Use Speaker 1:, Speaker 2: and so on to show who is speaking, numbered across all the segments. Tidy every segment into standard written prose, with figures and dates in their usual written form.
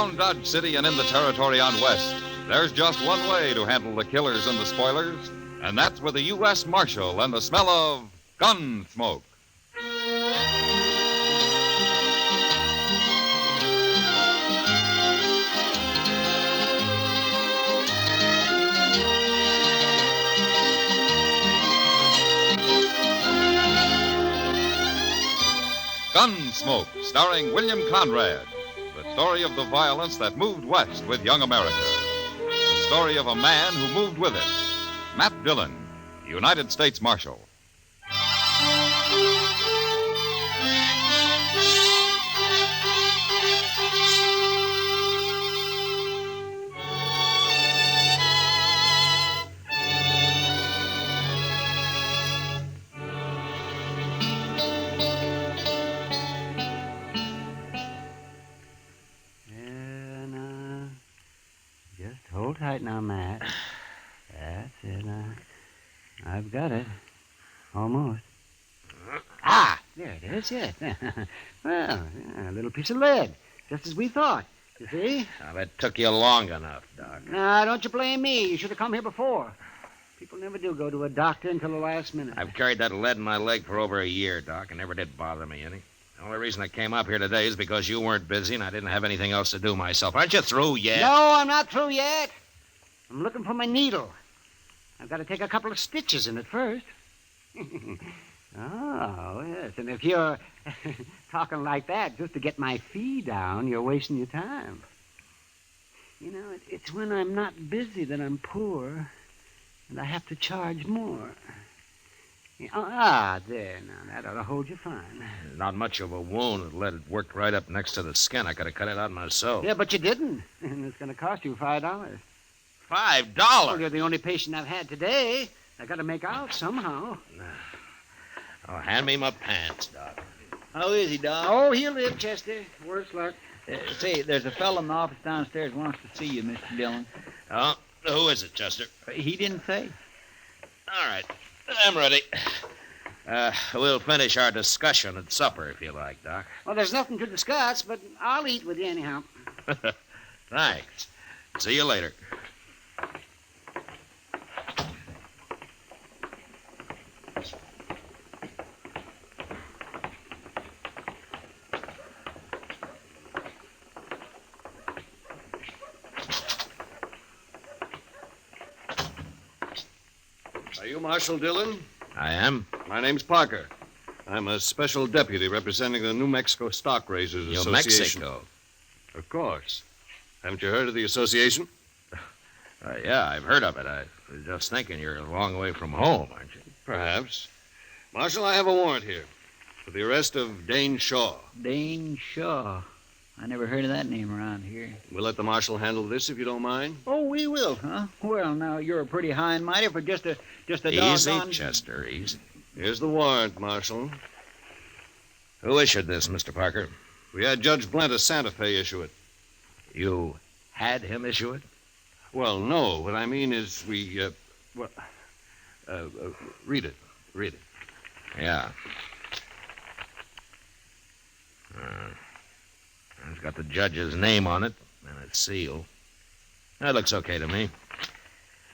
Speaker 1: Around Dodge City and in the territory on West, there's just one way to handle the killers and the spoilers, and that's with a U.S. Marshal and the smell of Gunsmoke. Gunsmoke, starring William Conrad. The story of the violence that moved west with young America. The story of a man who moved with it. Matt Dillon, United States Marshal.
Speaker 2: Hold tight now, Matt. That's it. I've got it. Almost. Ah, there it is, yes. Well, a little piece of lead, just as we thought. You see?
Speaker 3: Now, that took you long enough, Doc.
Speaker 2: Now, don't you blame me. You should have come here before. People never do go to a doctor until the last minute.
Speaker 3: I've carried that lead in my leg for over a year, Doc, and never did bother me any. The only reason I came up here today is because you weren't busy and I didn't have anything else to do myself. Aren't you through yet?
Speaker 2: No, I'm not through yet. I'm looking for my needle. I've got to take a couple of stitches in it first. Oh, yes. And if you're talking like that just to get my fee down, you're wasting your time. You know, it's when I'm not busy that I'm poor, and I have to charge more. There, now, that ought to hold you fine.
Speaker 3: Not much of a wound. The lead worked right up next to the skin. I could have cut it out myself.
Speaker 2: Yeah, but you didn't. And it's going to cost you $5.
Speaker 3: $5?
Speaker 2: Well, you're the only patient I've had today. I got to make out somehow.
Speaker 3: Oh, hand me my pants, Doc.
Speaker 4: How is he, Doc?
Speaker 2: Oh, he'll live, Chester. Worse luck.
Speaker 4: Say, there's a fellow in the office downstairs wants to see you, Mr. Dillon.
Speaker 3: Oh, who is it, Chester?
Speaker 4: He didn't say.
Speaker 3: All right. I'm ready. We'll finish our discussion at supper, if you like, Doc.
Speaker 2: Well, there's nothing to discuss, but I'll eat with you anyhow.
Speaker 3: Thanks. See you later.
Speaker 5: Are you Marshal Dillon?
Speaker 3: I am.
Speaker 5: My name's Parker. I'm a special deputy representing the New Mexico Stock Raisers
Speaker 3: New
Speaker 5: Association.
Speaker 3: Mexico?
Speaker 5: Of course. Haven't you heard of the association?
Speaker 3: Yeah, I've heard of it. I was just thinking you're a long way from home, aren't you?
Speaker 5: Perhaps. Marshal, I have a warrant here for the arrest of Dane Shaw.
Speaker 4: Dane Shaw. I never heard of that name around here.
Speaker 5: We'll let the marshal handle this if you don't mind.
Speaker 4: Oh, we will, huh? Well, now, you're a pretty high and mighty for just a
Speaker 3: Easy,
Speaker 4: doggone...
Speaker 3: Chester, easy.
Speaker 5: Here's the warrant, Marshal.
Speaker 3: Who issued this, Mr. Parker?
Speaker 5: We had Judge Blent of Santa Fe issue it.
Speaker 3: You had him issue it?
Speaker 5: Well, no. What I mean is read it. Read it.
Speaker 3: Yeah. It's got the judge's name on it and its seal. That looks okay to me.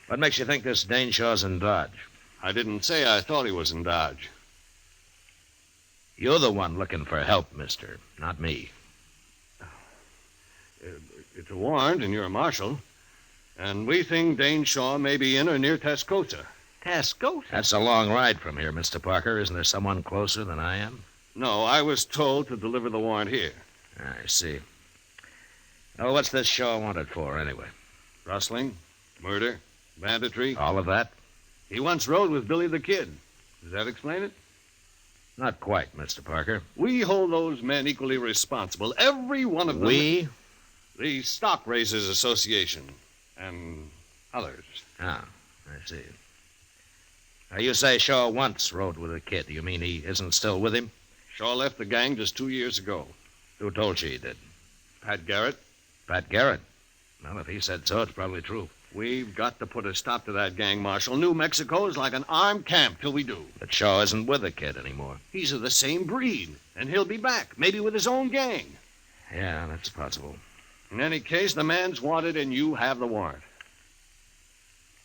Speaker 3: What makes you think this Dane Shaw's in Dodge?
Speaker 5: I didn't say I thought he was in Dodge.
Speaker 3: You're the one looking for help, mister, not me.
Speaker 5: It's a warrant, and you're a marshal. And we think Dane Shaw may be in or near Tascosa.
Speaker 4: Tascosa?
Speaker 3: That's a long ride from here, Mr. Parker. Isn't there someone closer than I am?
Speaker 5: No, I was told to deliver the warrant here.
Speaker 3: I see. Oh, what's this Shaw wanted for, anyway?
Speaker 5: Rustling, murder, banditry.
Speaker 3: All of that?
Speaker 5: He once rode with Billy the Kid. Does that explain it?
Speaker 3: Not quite, Mr. Parker.
Speaker 5: We hold those men equally responsible. Every one of them.
Speaker 3: We?
Speaker 5: The Stock Raisers Association. And others.
Speaker 3: Ah, I see. Now, you say Shaw once rode with the Kid. You mean he isn't still with him?
Speaker 5: Shaw left the gang just 2 years ago.
Speaker 3: Who told you he did?
Speaker 5: Pat Garrett.
Speaker 3: Pat Garrett? Well, if he said so, it's probably true.
Speaker 5: We've got to put a stop to that gang, Marshal. New Mexico is like an armed camp till we do.
Speaker 3: But Shaw isn't with the Kid anymore.
Speaker 5: He's of the same breed, and he'll be back, maybe with his own gang.
Speaker 3: Yeah, that's possible.
Speaker 5: In any case, the man's wanted and you have the warrant.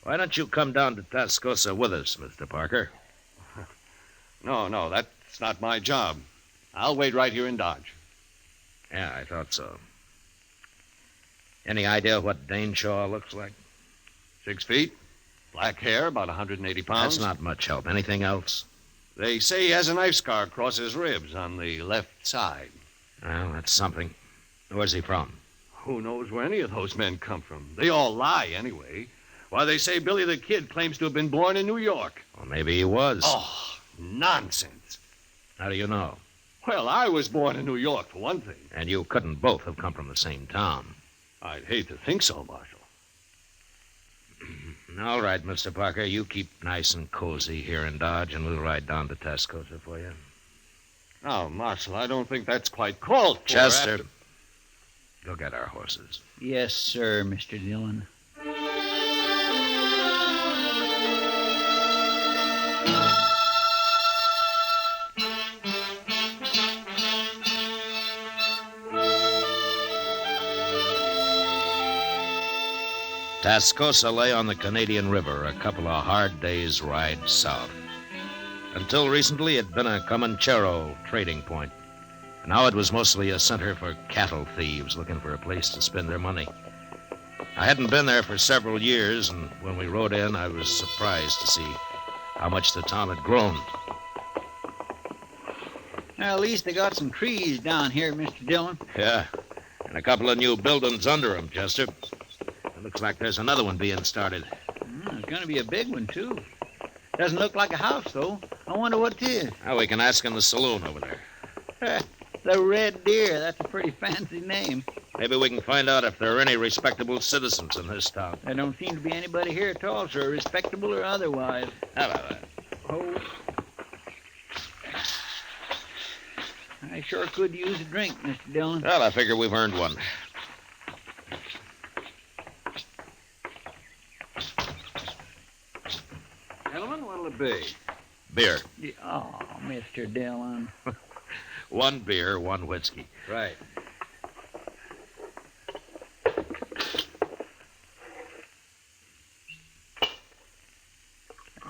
Speaker 3: Why don't you come down to Tascosa with us, Mr. Parker?
Speaker 5: No, that's not my job. I'll wait right here in Dodge.
Speaker 3: Yeah, I thought so. Any idea what Dane Shaw looks like?
Speaker 5: 6 feet, black hair, about 180 pounds.
Speaker 3: That's not much help. Anything else?
Speaker 5: They say he has a knife scar across his ribs on the left side.
Speaker 3: Well, that's something. Where's he from?
Speaker 5: Who knows where any of those men come from? They all lie, anyway. Why, they say Billy the Kid claims to have been born in New York.
Speaker 3: Well, maybe he was.
Speaker 5: Oh, nonsense.
Speaker 3: How do you know?
Speaker 5: Well, I was born in New York, for one thing.
Speaker 3: And you couldn't both have come from the same town.
Speaker 5: I'd hate to think so, Marshal.
Speaker 3: All right, Mr. Parker, you keep nice and cozy here in Dodge, and we'll ride down to Tascosa for you.
Speaker 5: Now, Marshal, I don't think that's quite called for.
Speaker 3: Chester, go get our horses.
Speaker 4: Yes, sir, Mr. Dillon.
Speaker 3: Tascosa lay on the Canadian River, a couple of hard days' ride south. Until recently, it had been a Comanchero trading point. Now it was mostly a center for cattle thieves looking for a place to spend their money. I hadn't been there for several years, and when we rode in, I was surprised to see how much the town had grown.
Speaker 4: Well, at least they got some trees down here, Mr. Dillon.
Speaker 3: Yeah, and a couple of new buildings under them, Chester. It looks like there's another one being started.
Speaker 4: It's going to be a big one, too. Doesn't look like a house, though. I wonder what it is.
Speaker 3: Now we can ask in the saloon over there.
Speaker 4: The Red Deer. That's a pretty fancy name.
Speaker 3: Maybe we can find out if there are any respectable citizens in this town.
Speaker 4: There don't seem to be anybody here at all, sir, respectable or otherwise.
Speaker 3: How about that?
Speaker 4: Oh. I sure could use a drink, Mr. Dillon.
Speaker 3: Well, I figure we've earned one.
Speaker 5: Gentlemen, what'll it be?
Speaker 3: Beer.
Speaker 4: Oh, Mr. Dillon.
Speaker 3: One beer, one whiskey.
Speaker 5: Right.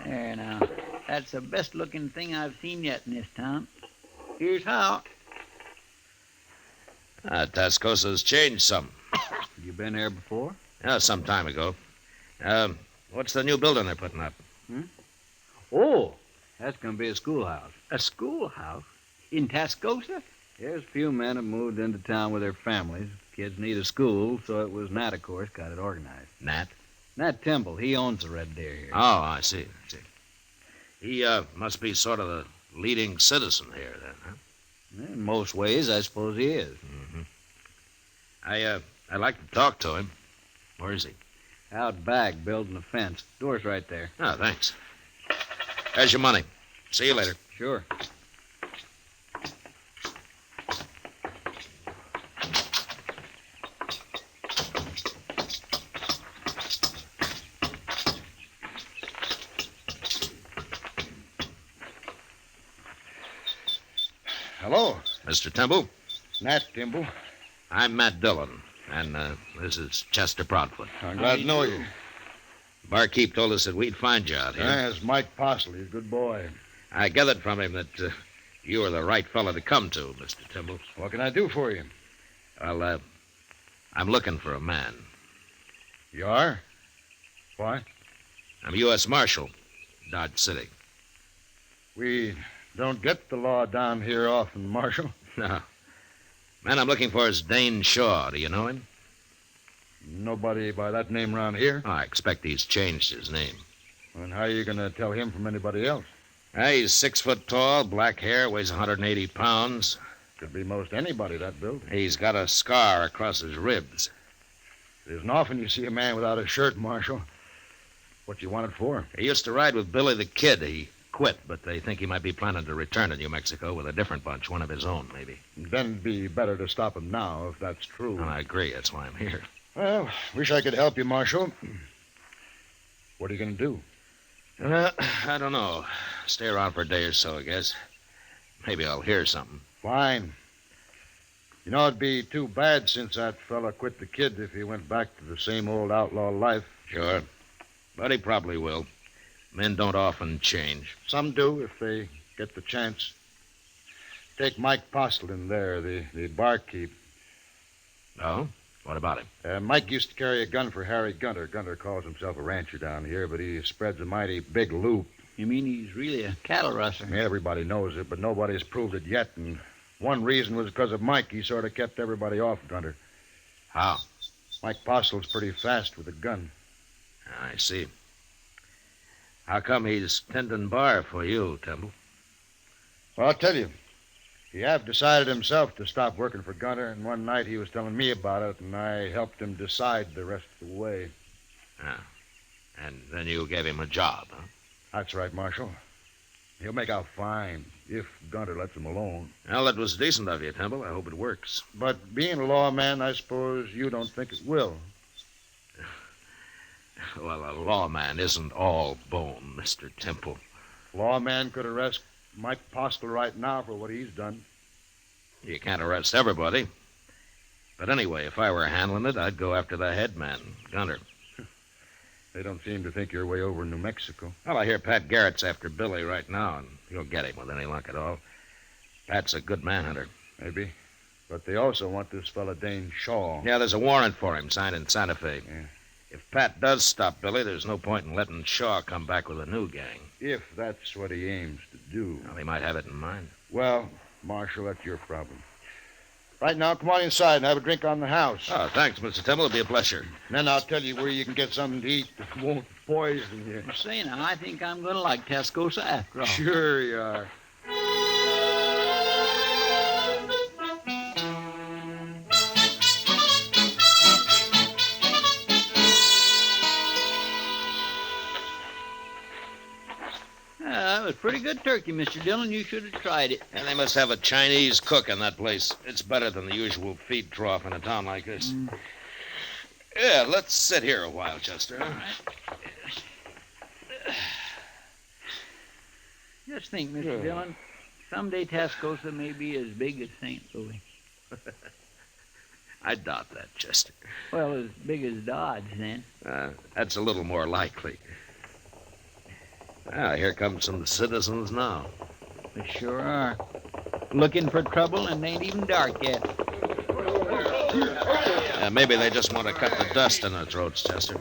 Speaker 4: There now. That's the best looking thing I've seen yet in this town. Here's how.
Speaker 3: Tascosa's changed some.
Speaker 2: You been there before?
Speaker 3: Yeah, some time ago. What's the new building they're putting up?
Speaker 2: Oh, that's going to be a schoolhouse.
Speaker 4: A schoolhouse? In Tascosa?
Speaker 2: There's a few men have moved into town with their families. Kids need a school, so it was Nat, of course, got it organized.
Speaker 3: Nat?
Speaker 2: Nat Temple, he owns the Red Deer here.
Speaker 3: Oh, I see. He must be sort of the leading citizen here, then, huh?
Speaker 2: In most ways, I suppose he is.
Speaker 3: Mm-hmm. I'd like to talk to him. Where is he?
Speaker 2: Out back, building a fence. Door's right there.
Speaker 3: Oh, thanks. There's your money. See you later.
Speaker 2: Sure.
Speaker 5: Hello,
Speaker 3: Mr. Temple,
Speaker 5: Nat Timble.
Speaker 3: I'm Matt Dillon, and this is Chester Proudfoot.
Speaker 5: I'm glad to know you.
Speaker 3: Barkeep told us that we'd find you out here.
Speaker 5: That's Mike Parsley, a good boy.
Speaker 3: I gathered from him that you were the right fellow to come to, Mr. Temple.
Speaker 5: What can I do for you?
Speaker 3: Well, I'm looking for a man.
Speaker 5: You are? Why?
Speaker 3: I'm U.S. Marshal, Dodge City.
Speaker 5: We don't get the law down here often, Marshal.
Speaker 3: No. Man I'm looking for is Dane Shaw. Do you know him?
Speaker 5: Nobody by that name around here.
Speaker 3: Oh, I expect he's changed his name.
Speaker 5: And how are you going to tell him from anybody else?
Speaker 3: He's 6 foot tall, black hair, weighs 180 pounds.
Speaker 5: Could be most anybody that building.
Speaker 3: He's got a scar across his ribs.
Speaker 5: It isn't often you see a man without a shirt, Marshal. What you want it for?
Speaker 3: He used to ride with Billy the Kid. He quit, but they think he might be planning to return to New Mexico with a different bunch, one of his own, maybe.
Speaker 5: Then it'd be better to stop him now, if that's true.
Speaker 3: And I agree. That's why I'm here.
Speaker 5: Well, wish I could help you, Marshal. What are you going to do?
Speaker 3: I don't know. Stay around for a day or so, I guess. Maybe I'll hear something.
Speaker 5: Fine.
Speaker 6: You know, it'd be too bad since that fella quit the kid if he went back to the same old outlaw life.
Speaker 3: Sure. But he probably will. Men don't often change.
Speaker 6: Some do if they get the chance. Take Mike Postlin there, the barkeep.
Speaker 3: Oh? What about him?
Speaker 6: Mike used to carry a gun for Harry Gunter. Gunter calls himself a rancher down here, but he spreads a mighty big loop.
Speaker 4: You mean he's really a cattle rustler?
Speaker 6: Yeah, everybody knows it, but nobody's proved it yet, and one reason was because of Mike. He sort of kept everybody off Gunter.
Speaker 3: How?
Speaker 6: Mike Postle's pretty fast with a gun.
Speaker 3: I see. How come he's tending bar for you, Temple?
Speaker 6: Well, I'll tell you. He have decided himself to stop working for Gunter, and one night he was telling me about it, and I helped him decide the rest of the way.
Speaker 3: Ah. And then you gave him a job, huh?
Speaker 6: That's right, Marshal. He'll make out fine if Gunter lets him alone.
Speaker 3: Well, that was decent of you, Temple. I hope it works.
Speaker 6: But being a lawman, I suppose you don't think it will.
Speaker 3: Well, a lawman isn't all bone, Mr. Temple.
Speaker 6: Lawman could arrest Mike Postle right now for what he's done.
Speaker 3: You can't arrest everybody. But anyway, if I were handling it, I'd go after the head man, Gunter.
Speaker 6: They don't seem to think you're way over in New Mexico.
Speaker 3: Well, I hear Pat Garrett's after Billy right now, and he'll get him with any luck at all. Pat's a good manhunter.
Speaker 6: Maybe. But they also want this fella Dane Shaw.
Speaker 3: Yeah, there's a warrant for him signed in Santa Fe.
Speaker 6: Yeah.
Speaker 3: If Pat does stop Billy, there's no point in letting Shaw come back with a new gang.
Speaker 6: If that's what he aims to do.
Speaker 3: Well, he might have it in mind.
Speaker 6: Well, Marshal, that's your problem. Right now, come on inside and have a drink on the house.
Speaker 3: Oh, thanks, Mr. Temple. It'll be a pleasure.
Speaker 6: Then I'll tell you where you can get something to eat that won't poison you.
Speaker 4: Say now, I think I'm going to like Tascosa after all.
Speaker 6: Sure you are.
Speaker 4: That was pretty good turkey, Mr. Dillon. You should have tried it.
Speaker 3: And they must have a Chinese cook in that place. It's better than the usual feed trough in a town like this. Yeah, let's sit here a while, Chester.
Speaker 4: All right. Just think, Mr. Dillon, someday Tascosa may be as big as St. Louis.
Speaker 3: I doubt that, Chester.
Speaker 4: Well, as big as Dodge, then.
Speaker 3: That's a little more likely. Ah, here come some citizens now.
Speaker 4: They sure are. Looking for trouble, and they ain't even dark yet.
Speaker 3: Maybe they just want to cut the dust in their throats, Chester.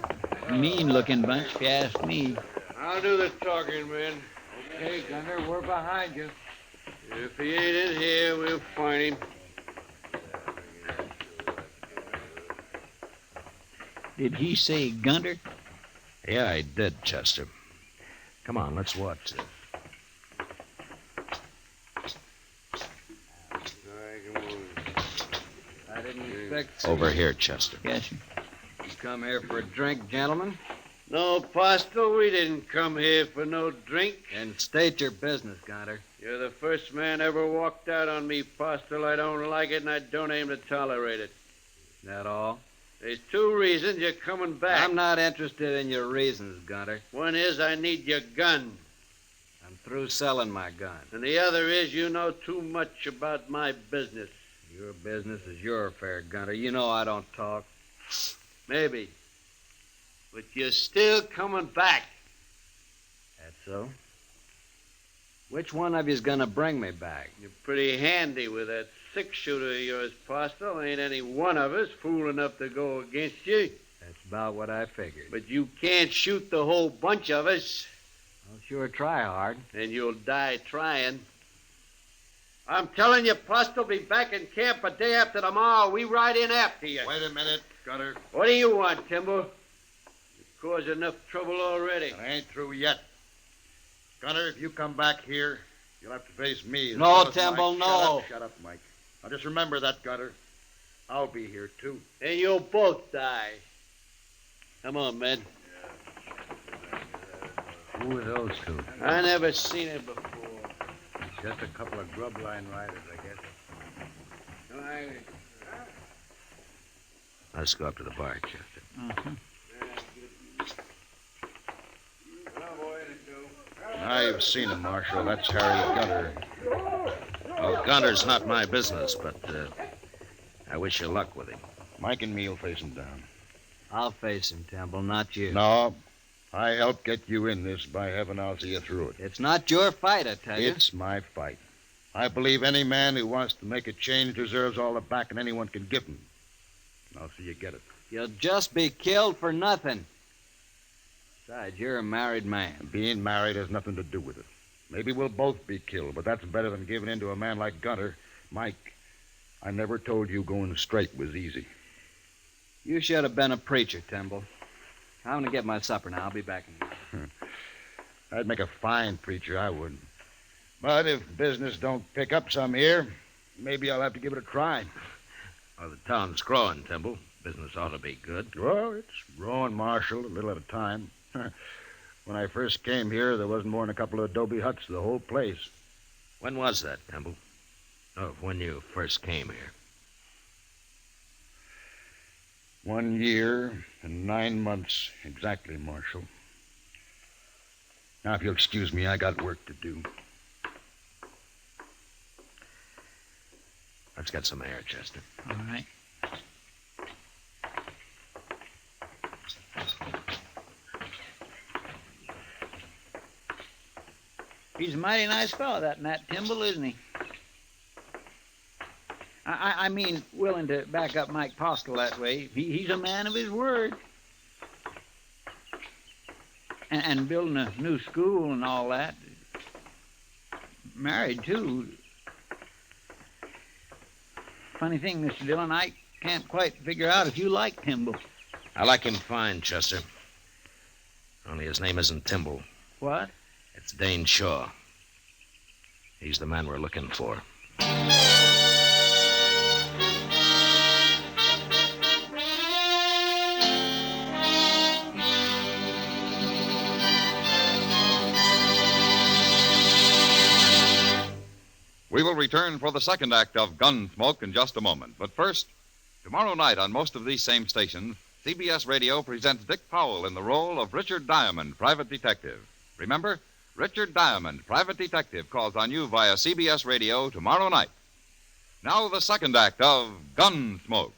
Speaker 4: Mean-looking bunch, if you ask me.
Speaker 7: I'll do the talking, man.
Speaker 2: Okay, Gunter, we're behind you.
Speaker 7: If he ain't in here, we'll find him.
Speaker 4: Did he say Gunter?
Speaker 3: Yeah, I did, Chester. Come on, let's watch it.
Speaker 2: I didn't expect...
Speaker 3: Over here, Chester.
Speaker 4: Yes, sir.
Speaker 2: You come here for a drink, gentlemen?
Speaker 7: No, Postle, we didn't come here for no drink.
Speaker 2: Then state your business, Gunter.
Speaker 7: You're the first man ever walked out on me, Postle. I don't like it, and I don't aim to tolerate it.
Speaker 2: That all?
Speaker 7: There's two reasons you're coming back.
Speaker 2: I'm not interested in your reasons, Gunter.
Speaker 7: One is I need your gun.
Speaker 2: I'm through selling my gun.
Speaker 7: And the other is you know too much about my business.
Speaker 2: Your business is your affair, Gunter. You know I don't talk.
Speaker 7: Maybe. But you're still coming back.
Speaker 2: That's so? Which one of you's gonna bring me back?
Speaker 7: You're pretty handy with that six-shooter of yours, Postle. Ain't any one of us fool enough to go against you.
Speaker 2: That's about what I figured.
Speaker 7: But you can't shoot the whole bunch of us.
Speaker 2: I'll sure try hard.
Speaker 7: And you'll die trying. I'm telling you, Postle, be back in camp a day after tomorrow. We ride in after you.
Speaker 6: Wait a minute, Gunter.
Speaker 7: What do you want, Timber? You've caused enough trouble already.
Speaker 6: I ain't through yet. Gunter, if you come back here, you'll have to face me.
Speaker 2: No, Temple, no.
Speaker 6: Shut up, Mike. Now just remember that, Gunter. I'll be here, too.
Speaker 7: And you'll both die. Come on, men.
Speaker 2: Who are those two?
Speaker 7: I never seen it before.
Speaker 2: Just a couple of grub line riders, I guess.
Speaker 3: Let's go up to the bar, Chester.
Speaker 4: Uh-huh.
Speaker 6: I've seen him, Marshal. That's Harry Gunter.
Speaker 3: Well, Gunter's not my business, but I wish you luck with him.
Speaker 6: Mike and me'll face him down.
Speaker 2: I'll face him, Temple, not you.
Speaker 6: No, I helped get you in this. By heaven, I'll see you through it.
Speaker 2: It's not your fight, I tell you.
Speaker 6: It's my fight. I believe any man who wants to make a change deserves all the backing anyone can give him. I'll see you get it.
Speaker 2: You'll just be killed for nothing. Besides, you're a married man.
Speaker 6: Being married has nothing to do with it. Maybe we'll both be killed, but that's better than giving in to a man like Gunter. Mike, I never told you going straight was easy.
Speaker 2: You should have been a preacher, Temple. I'm going to get my supper now. I'll be back in a minute.
Speaker 6: I'd make a fine preacher, I would. But if business don't pick up some here, maybe I'll have to give it a try.
Speaker 3: Well, the town's growing, Temple. Business ought to be good.
Speaker 6: Well, it's growing, Marshal, a little at a time. When I first came here, there wasn't more than a couple of adobe huts to the whole place.
Speaker 3: When was that, Temple? Oh, when you first came here.
Speaker 6: 1 year and 9 months exactly, Marshal. Now, if you'll excuse me, I got work to do.
Speaker 3: Let's get some air, Chester.
Speaker 4: All right. He's a mighty nice fellow, that Nat Timble, isn't he? I mean, willing to back up Mike Postle that way. He's a man of his word. And building a new school and all that. Married, too. Funny thing, Mr. Dillon, I can't quite figure out if you like Timble.
Speaker 3: I like him fine, Chester. Only his name isn't Timble.
Speaker 4: What?
Speaker 3: It's Dane Shaw. He's the man we're looking for.
Speaker 1: We will return for the second act of Gunsmoke in just a moment. But first, tomorrow night on most of these same stations, CBS Radio presents Dick Powell in the role of Richard Diamond, private detective. Remember, Richard Diamond, private detective, calls on you via CBS Radio tomorrow night. Now the second act of Gunsmoke.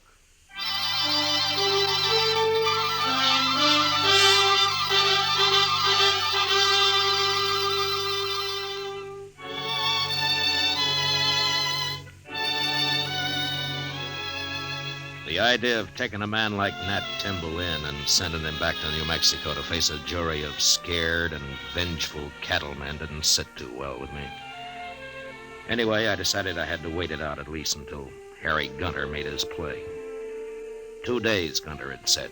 Speaker 3: The idea of taking a man like Nat Timble in and sending him back to New Mexico to face a jury of scared and vengeful cattlemen didn't sit too well with me. Anyway, I decided I had to wait it out at least until Harry Gunter made his play. 2 days, Gunter had said.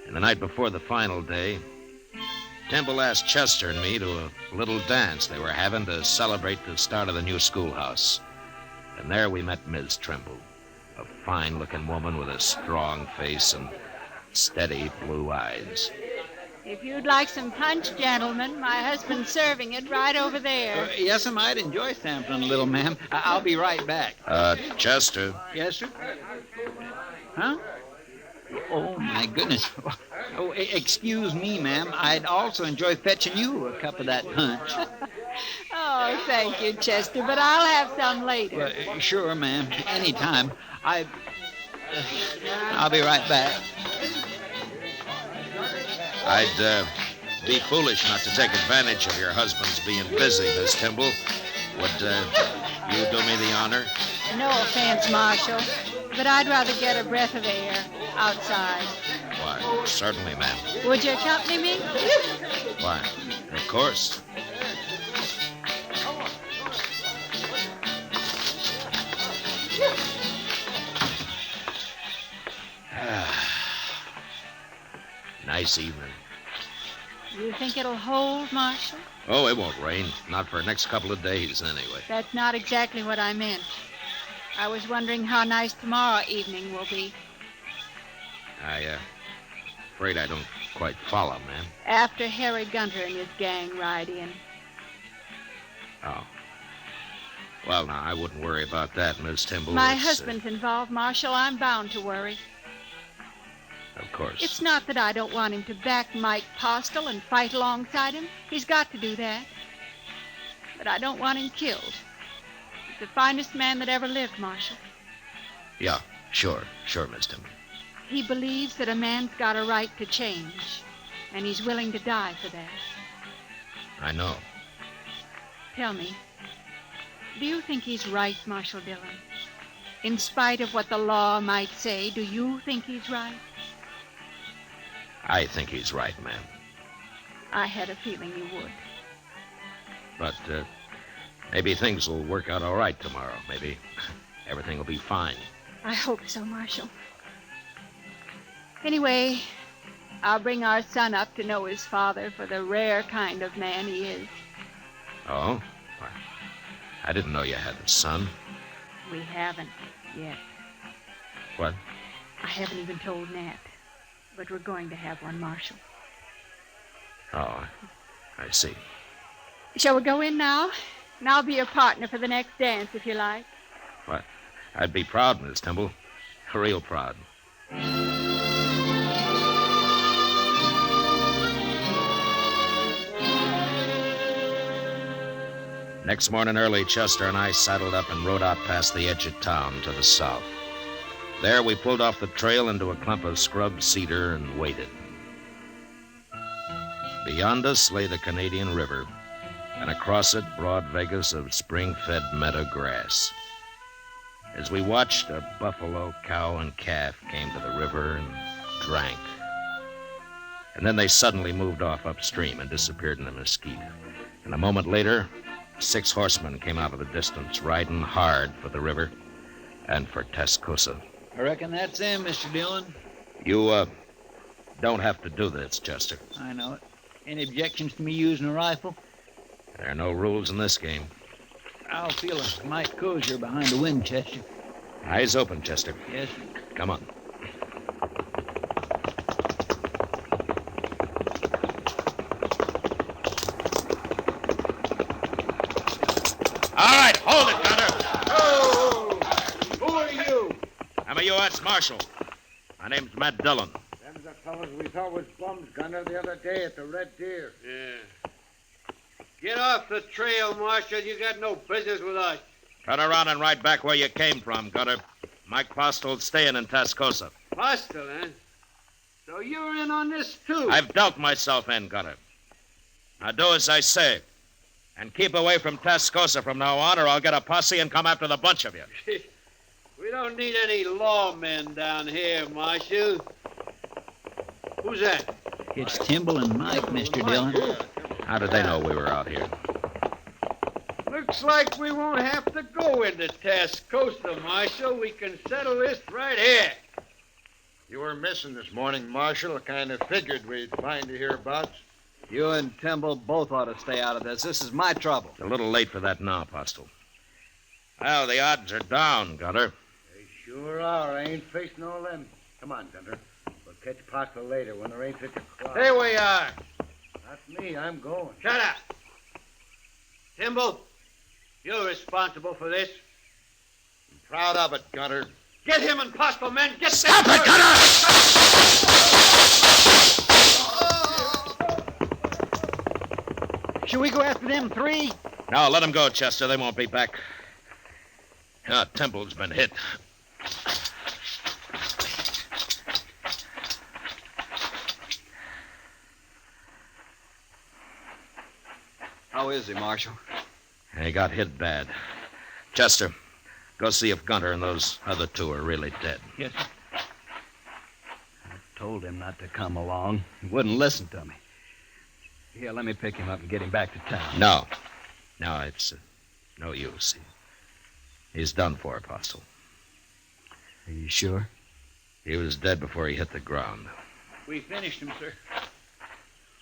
Speaker 3: And the night before the final day, Timble asked Chester and me to a little dance they were having to celebrate the start of the new schoolhouse. And there we met Ms. Trimble. A fine-looking woman with a strong face and steady blue eyes.
Speaker 8: If you'd like some punch, gentlemen, my husband's serving it right over there.
Speaker 4: Yes, I might enjoy sampling a little, ma'am. I'll be right back.
Speaker 3: Chester.
Speaker 4: Yes, sir? Huh? Oh, my goodness. Oh, excuse me, ma'am. I'd also enjoy fetching you a cup of that punch.
Speaker 8: Oh, thank you, Chester, but I'll have some later.
Speaker 4: Well, sure, ma'am. Anytime. I'll be right back.
Speaker 3: I'd be foolish not to take advantage of your husband's being busy, Miss Timble. Would you do me the honor?
Speaker 8: No offense, Marshal, but I'd rather get a breath of air outside.
Speaker 3: Why, certainly, ma'am.
Speaker 8: Would you accompany me?
Speaker 3: Why, of course. Nice evening.
Speaker 8: You think it'll hold, Marshal?
Speaker 3: Oh, it won't rain. Not for the next couple of days, anyway.
Speaker 8: That's not exactly what I meant. I was wondering how nice tomorrow evening will be.
Speaker 3: Afraid I don't quite follow, ma'am.
Speaker 8: After Harry Gunter and his gang ride in.
Speaker 3: Oh. Well, now, I wouldn't worry about that, Miss Timble.
Speaker 8: My husband's involved, Marshal. I'm bound to worry.
Speaker 3: Of course.
Speaker 8: It's not that I don't want him to back Mike Postle and fight alongside him. He's got to do that. But I don't want him killed. He's the finest man that ever lived, Marshal.
Speaker 3: Yeah, sure, Miss Temple.
Speaker 8: He believes that a man's got a right to change, and he's willing to die for that.
Speaker 3: I know.
Speaker 8: Tell me, do you think he's right, Marshal Dillon? In spite of what the law might say, do you think he's right?
Speaker 3: I think he's right, ma'am.
Speaker 8: I had a feeling you would.
Speaker 3: But maybe things will work out all right tomorrow. Maybe everything will be fine.
Speaker 8: I hope so, Marshal. Anyway, I'll bring our son up to know his father for the rare kind of man he is.
Speaker 3: Oh? Well, I didn't know you had a son.
Speaker 8: We haven't yet.
Speaker 3: What?
Speaker 8: I haven't even told Nat. But we're going to have one, Marshal.
Speaker 3: Oh, I see.
Speaker 8: Shall we go in now? And I'll be your partner for the next dance, if you like.
Speaker 3: What? I'd be proud, Miss Temple. Real proud. Next morning early, Chester and I saddled up and rode out past the edge of town to the south. There we pulled off the trail into a clump of scrub cedar and waited. Beyond us lay the Canadian River, and across it broad Vegas of spring-fed meadow grass. As we watched, a buffalo, cow, and calf came to the river and drank. And then they suddenly moved off upstream and disappeared in the mesquite. And a moment later, 6 horsemen came out of the distance, riding hard for the river and for Tascosa.
Speaker 4: I reckon that's them, Mr. Dillon.
Speaker 3: You, don't have to do this, Chester.
Speaker 4: I know it. Any objections to me using a rifle?
Speaker 3: There are no rules in this game.
Speaker 4: I'll feel a mite cozier behind the Winchester.
Speaker 3: Eyes open, Chester.
Speaker 4: Yes, sir.
Speaker 3: Come on. All right, hold it, Gunter.
Speaker 7: Oh! Who are you?
Speaker 3: I'm a U.S. Marshal. My name's Matt Dillon.
Speaker 6: Them's the fellows we thought was bums, Gunter, the other day at the Red Deer.
Speaker 7: Yeah. Get off the trail, Marshal. You got no business with us.
Speaker 3: Turn around and ride back where you came from, Gunter. Mike Postel's staying in Tascosa.
Speaker 7: Postel, eh? So you're in on this, too?
Speaker 3: I've dealt myself in, Gunter. Now do as I say. And keep away from Tascosa from now on, or I'll get a posse and come after the bunch of you.
Speaker 7: We don't need any lawmen down here, Marshal. Who's that?
Speaker 4: It's Timble and Mike, Mr. Dillon.
Speaker 3: How did they know we were out here?
Speaker 7: Looks like we won't have to go into Tascosa, Marshal. We can settle this right here.
Speaker 6: You were missing this morning, Marshal. I kind of figured we'd find you hereabouts.
Speaker 9: You and Timble both ought to stay out of this. This is my trouble.
Speaker 3: It's a little late for that now, Postel. Well, the odds are down, Gunter.
Speaker 6: They sure are. I ain't facing all them. Come on, Gunter. We'll catch Postel later when there ain't such a crowd.
Speaker 7: Here we are.
Speaker 6: Not me. I'm going.
Speaker 7: Shut up. Timble, you're responsible for this.
Speaker 6: I'm proud of it, Gunter.
Speaker 7: Get him and Postel, men. Get
Speaker 3: Stop
Speaker 7: them
Speaker 3: it, Gunter!
Speaker 4: Should we go after them 3?
Speaker 3: No, let them go, Chester. They won't be back. Temple's been hit.
Speaker 9: How is he, Marshal?
Speaker 3: He got hit bad. Chester, go see if Gunter and those other 2 are really dead.
Speaker 4: Yes, sir.
Speaker 9: I told him not to come along. He wouldn't listen to me. Here, let me pick him up and get him back to town.
Speaker 3: No, it's no use. He's done for, Postel.
Speaker 9: Are you sure?
Speaker 3: He was dead before he hit the ground.
Speaker 4: We finished him, sir.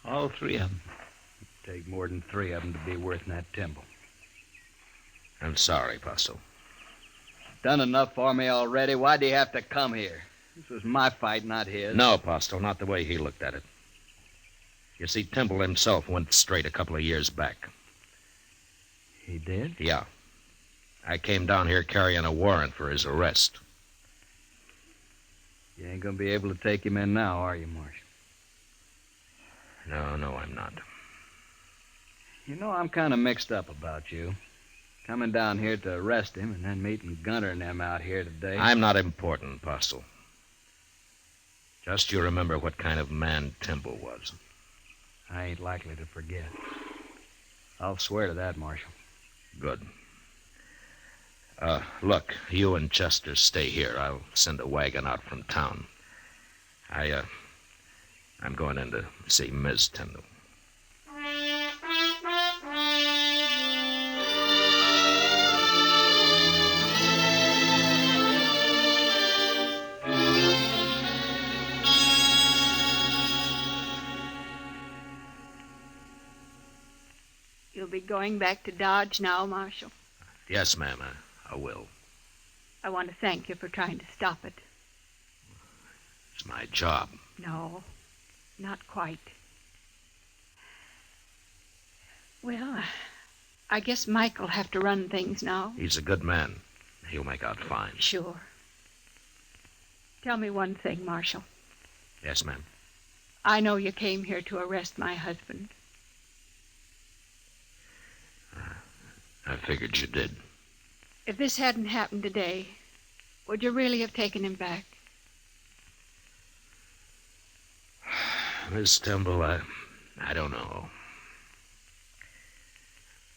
Speaker 9: All 3 of them. It'd take more than 3 of them to be worth that Timble.
Speaker 3: I'm sorry, Postel.
Speaker 9: Done enough for me already. Why'd he have to come here? This was my fight, not his.
Speaker 3: No, Postel, not the way he looked at it. You see, Timble himself went straight a couple of years back.
Speaker 9: He did?
Speaker 3: Yeah. I came down here carrying a warrant for his arrest.
Speaker 9: You ain't gonna be able to take him in now, are you, Marshal?
Speaker 3: No, I'm not.
Speaker 9: You know, I'm kind of mixed up about you. Coming down here to arrest him and then meeting Gunter and them out here today.
Speaker 3: I'm not important, Postle. Just you remember what kind of man Timble was.
Speaker 9: I ain't likely to forget. I'll swear to that, Marshal.
Speaker 3: Good. Look, you and Chester stay here. I'll send a wagon out from town. I'm going in to see Ms. Tyndall.
Speaker 8: You'll be going back to Dodge now, Marshal.
Speaker 3: Yes, ma'am, I will.
Speaker 8: I want to thank you for trying to stop it.
Speaker 3: It's my job.
Speaker 8: No, not quite. Well, I guess Mike'll have to run things now.
Speaker 3: He's a good man. He'll make out fine.
Speaker 8: Sure. Tell me one thing, Marshal.
Speaker 3: Yes, ma'am.
Speaker 8: I know you came here to arrest my husband.
Speaker 3: I figured you did.
Speaker 8: If this hadn't happened today, would you really have taken him back?
Speaker 3: Miss Timble, I don't know.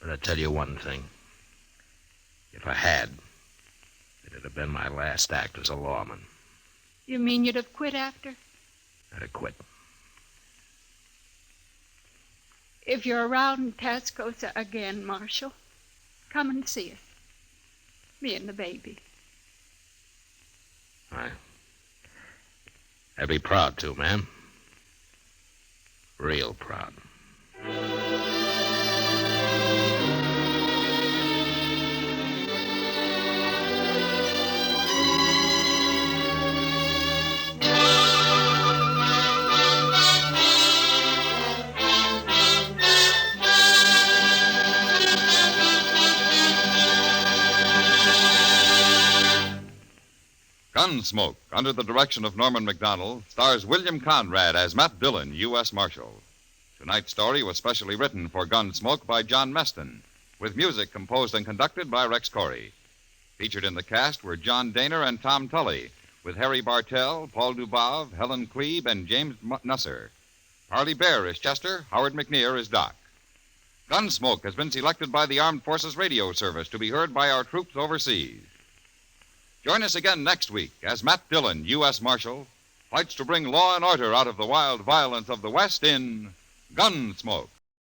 Speaker 3: But I'll tell you one thing. If I had, it'd have been my last act as a lawman.
Speaker 8: You mean you'd have quit after?
Speaker 3: I'd have quit.
Speaker 8: If you're around Tascosa again, Marshal, come and see us. Me and the baby.
Speaker 3: I'd be proud to, ma'am. Real proud.
Speaker 1: Gunsmoke, under the direction of Norman Macdonnell, stars William Conrad as Matt Dillon, U.S. Marshal. Tonight's story was specially written for Gunsmoke by John Meston, with music composed and conducted by Rex Corey. Featured in the cast were John Dehner and Tom Tully, with Harry Bartell, Paul Dubov, Helen Kleeb, and James Nusser. Parley Baer is Chester, Howard McNear is Doc. Gunsmoke has been selected by the Armed Forces Radio Service to be heard by our troops overseas. Join us again next week as Matt Dillon, U.S. Marshal, fights to bring law and order out of the wild violence of the West in Gunsmoke.